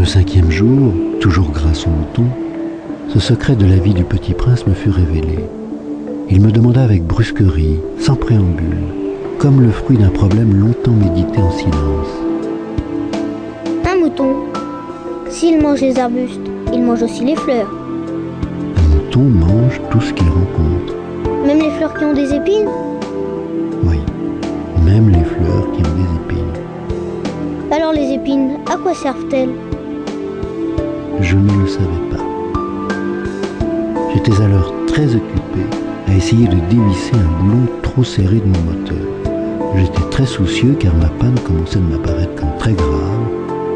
5e jour, toujours grâce au mouton, ce secret de la vie du petit prince me fut révélé. Il me demanda avec brusquerie, sans préambule, comme le fruit d'un problème longtemps médité en silence. Un mouton, s'il mange les arbustes, il mange aussi les fleurs. Un mouton mange tout ce qu'il rencontre. Même les fleurs qui ont des épines? Oui, même les fleurs qui ont des épines. Alors les épines, à quoi servent-elles? Je ne le savais pas. J'étais alors très occupé à essayer de dévisser un boulon trop serré de mon moteur. J'étais très soucieux car ma panne commençait de m'apparaître comme très grave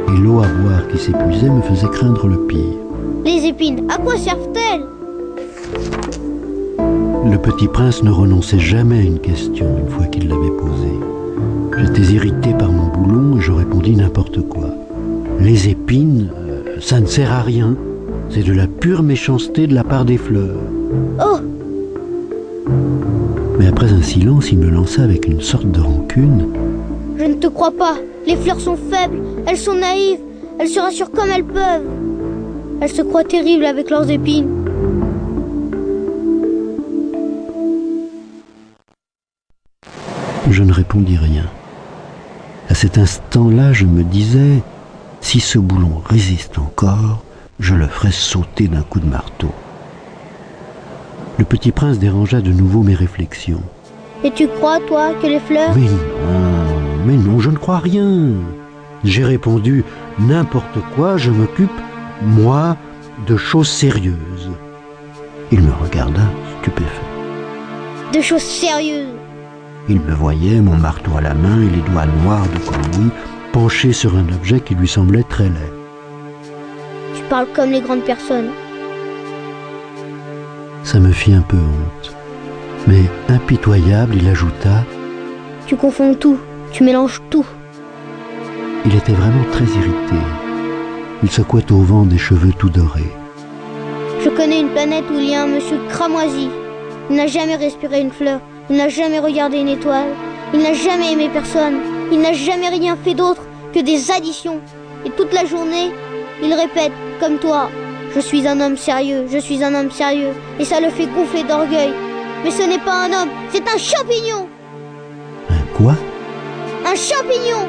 et l'eau à boire qui s'épuisait me faisait craindre le pire. Les épines, à quoi servent-elles? Le petit prince ne renonçait jamais à une question une fois qu'il l'avait posée. J'étais irrité par mon boulon et je répondis n'importe quoi. Les épines, ça ne sert à rien. C'est de la pure méchanceté de la part des fleurs. Oh! Mais après un silence, il me lança avec une sorte de rancune. Je ne te crois pas. Les fleurs sont faibles, elles sont naïves, elles se rassurent comme elles peuvent. Elles se croient terribles avec leurs épines. Je ne répondis rien. À cet instant-là, je me disais, si ce boulon résiste encore, je le ferai sauter d'un coup de marteau. Le petit prince dérangea de nouveau mes réflexions. Et tu crois, toi, que les fleurs... Mais non, je ne crois rien. J'ai répondu, n'importe quoi, je m'occupe, moi, de choses sérieuses. Il me regarda, stupéfait. De choses sérieuses. Il me voyait, mon marteau à la main et les doigts noirs de cambouis, penché sur un objet qui lui semblait très laid. Tu parles comme les grandes personnes. Ça me fit un peu honte. Mais impitoyable, il ajouta, Tu confonds tout, tu mélanges tout. il était vraiment très irrité. Il secouait au vent des cheveux tout dorés. Je connais une planète où il y a un monsieur cramoisi. Il n'a jamais respiré une fleur, il n'a jamais regardé une étoile, il n'a jamais aimé personne, il n'a jamais rien fait d'autre que des additions. Et toute la journée, il répète, comme toi, je suis un homme sérieux, je suis un homme sérieux. Et ça le fait gonfler d'orgueil. Mais ce n'est pas un homme, c'est un champignon. Un quoi? Un champignon.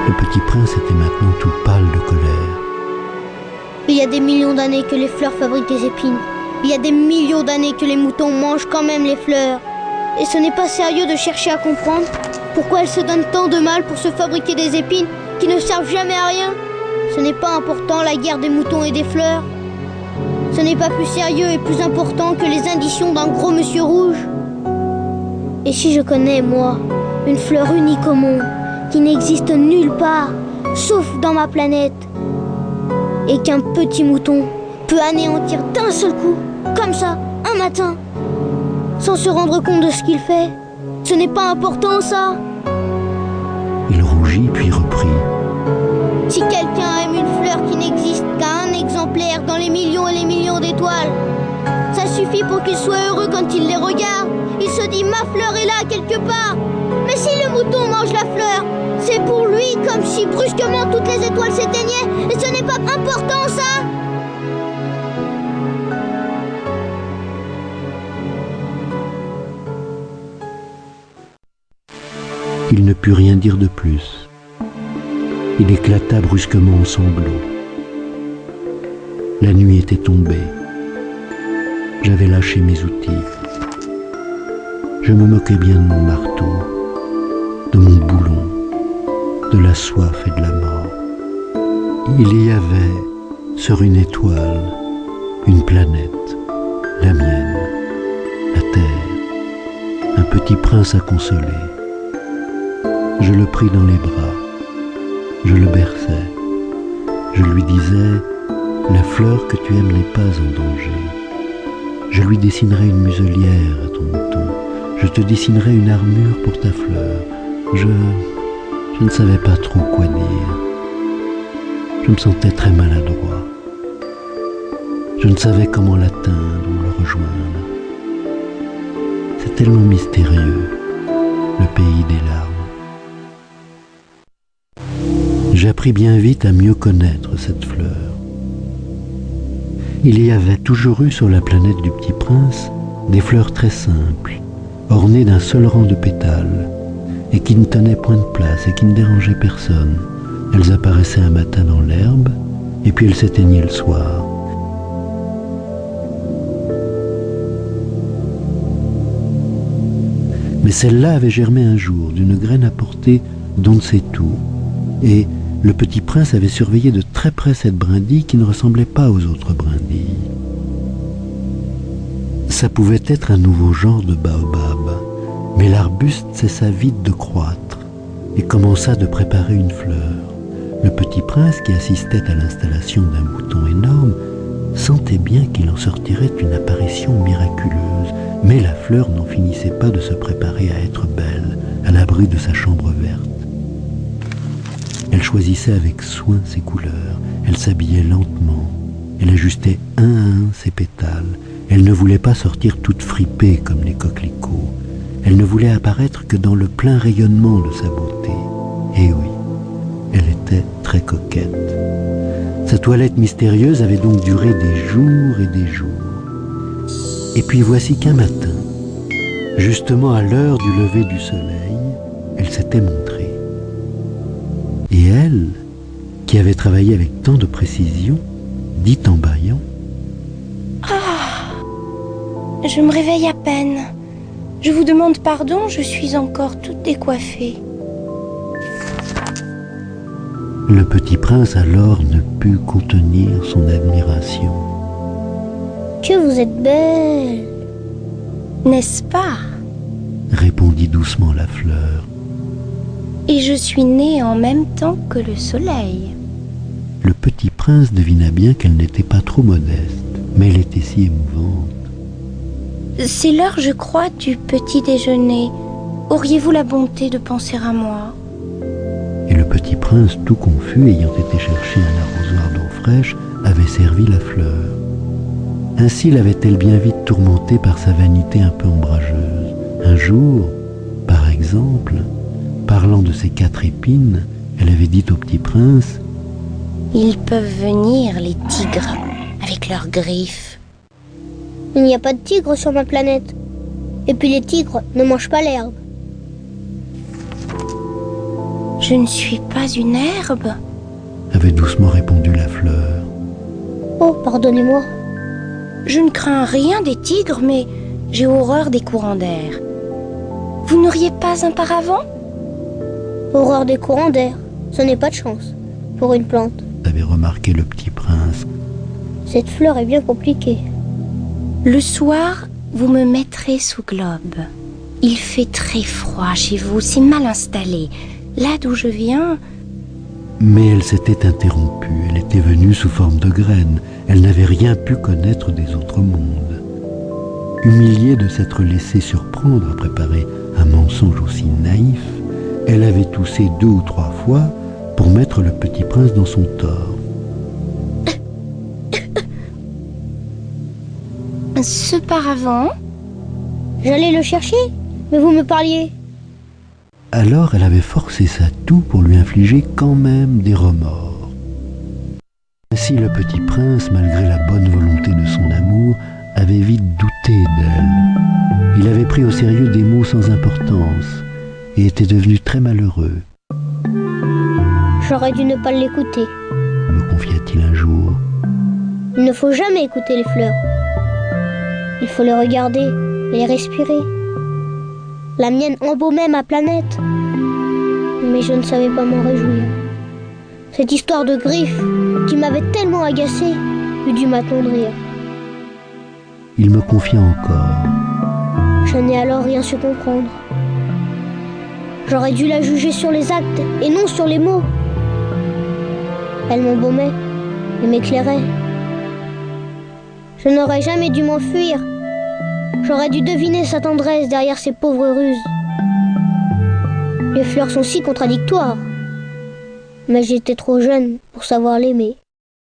Le petit prince était maintenant tout pâle de colère. Il y a des millions d'années que les fleurs fabriquent des épines. Il y a des millions d'années que les moutons mangent quand même les fleurs. Et ce n'est pas sérieux de chercher à comprendre pourquoi elles se donnent tant de mal pour se fabriquer des épines qui ne servent jamais à rien. Ce n'est pas important la guerre des moutons et des fleurs. Ce n'est pas plus sérieux et plus important que les additions d'un gros monsieur rouge. Et si je connais, moi, une fleur unique au monde, qui n'existe nulle part, sauf dans ma planète, et qu'un petit mouton peut anéantir d'un seul coup, comme ça, un matin, sans se rendre compte de ce qu'il fait, ce n'est pas important, ça. Il rougit puis reprit. Si quelqu'un aime une fleur qui n'existe qu'à un exemplaire dans les millions et les millions d'étoiles, ça suffit pour qu'il soit heureux quand il les regarde. Il se dit, ma fleur est là quelque part. Mais si le mouton mange la fleur, c'est pour lui comme si brusquement toutes les étoiles s'éteignaient. Et ce n'est pas important, ça. Il ne put rien dire de plus. Il éclata brusquement en sanglots. La nuit était tombée. J'avais lâché mes outils. Je me moquais bien de mon marteau, de mon boulon, de la soif et de la mort. Il y avait, sur une étoile, une planète, la mienne, la terre, un petit prince à consoler. Je le pris dans les bras, je le berçais, je lui disais, la fleur que tu aimes n'est pas en danger. Je lui dessinerai une muselière à ton mouton, je te dessinerai une armure pour ta fleur. Je ne savais pas trop quoi dire. Je me sentais très maladroit. Je ne savais comment l'atteindre ou le rejoindre. c'est tellement mystérieux, le pays des larmes. J'appris bien vite à mieux connaître cette fleur. Il y avait toujours eu sur la planète du Petit Prince des fleurs très simples, ornées d'un seul rang de pétales, et qui ne tenaient point de place et qui ne dérangeaient personne. Elles apparaissaient un matin dans l'herbe, et puis elles s'éteignaient le soir. Mais celle-là avait germé un jour, d'une graine apportée d'on ne sait où, et le Petit Prince avait surveillé de très près cette brindille qui ne ressemblait pas aux autres brindilles. Ça pouvait être un nouveau genre de baobab, mais l'arbuste cessa vite de croître et commença de préparer une fleur. Le Petit Prince, qui assistait à l'installation d'un bouton énorme, sentait bien qu'il en sortirait une apparition miraculeuse, mais la fleur n'en finissait pas de se préparer à être belle, à l'abri de sa chambre verte. Elle choisissait avec soin ses couleurs, elle s'habillait lentement, elle ajustait un à un ses pétales, elle ne voulait pas sortir toute fripée comme les coquelicots, elle ne voulait apparaître que dans le plein rayonnement de sa beauté. Et oui, elle était très coquette. Sa toilette mystérieuse avait donc duré des jours et des jours. Et puis voici qu'un matin, justement à l'heure du lever du soleil, elle s'était montrée. Et elle, qui avait travaillé avec tant de précision, dit en bâillant: Ah, je me réveille à peine. Je vous demande pardon, je suis encore toute décoiffée. Le Petit Prince alors ne put contenir son admiration. Que vous êtes belle! N'est-ce pas? Répondit doucement la fleur. Et je suis née en même temps que le soleil. Le Petit Prince devina bien qu'elle n'était pas trop modeste, mais elle était si émouvante. C'est l'heure, je crois, du petit déjeuner. Auriez-vous la bonté de penser à moi? Et le Petit Prince, tout confus, ayant été chercher un arrosoir d'eau fraîche, avait servi la fleur. Ainsi l'avait-elle bien vite tourmentée par sa vanité un peu ombrageuse. Un jour, par exemple, parlant de ses 4 épines, elle avait dit au Petit Prince: Ils peuvent venir, les tigres, avec leurs griffes. Il n'y a pas de tigre sur ma planète. Et puis les tigres ne mangent pas l'herbe. Je ne suis pas une herbe. avait doucement répondu la fleur. Oh, pardonnez-moi. Je ne crains rien des tigres, mais j'ai horreur des courants d'air. Vous n'auriez pas un paravent? Horreur des courants d'air. Ce n'est pas de chance pour une plante. Avait remarqué le Petit Prince. Cette fleur est bien compliquée. Le soir, vous me mettrez sous globe. Il fait très froid chez vous, c'est mal installé. Là d'où je viens... Mais elle s'était interrompue, elle était venue sous forme de graine, elle n'avait rien pu connaître des autres mondes. Humiliée de s'être laissée surprendre à préparer un mensonge aussi naïf, elle avait toussé 2 ou 3 fois pour mettre le Petit Prince dans son tort. Ce paravent? J'allais le chercher, mais vous me parliez. Alors elle avait forcé sa toux pour lui infliger quand même des remords. Ainsi le Petit Prince, malgré la bonne volonté de son amour, avait vite douté d'elle. Il avait pris au sérieux des mots sans importance et était devenu très malheureux. J'aurais dû ne pas l'écouter. Me confia-t-il un jour. Il ne faut jamais écouter les fleurs. Il faut les regarder et les respirer. La mienne embaumait ma planète. Mais je ne savais pas m'en réjouir. Cette histoire de griffes qui m'avait tellement agacée eût dû m'attendrir. Il me confia encore. Je n'ai alors rien su comprendre. J'aurais dû la juger sur les actes et non sur les mots. Elle m'embaumait et m'éclairait. Je n'aurais jamais dû m'enfuir. J'aurais dû deviner sa tendresse derrière ses pauvres ruses. Les fleurs sont si contradictoires. Mais j'étais trop jeune pour savoir l'aimer.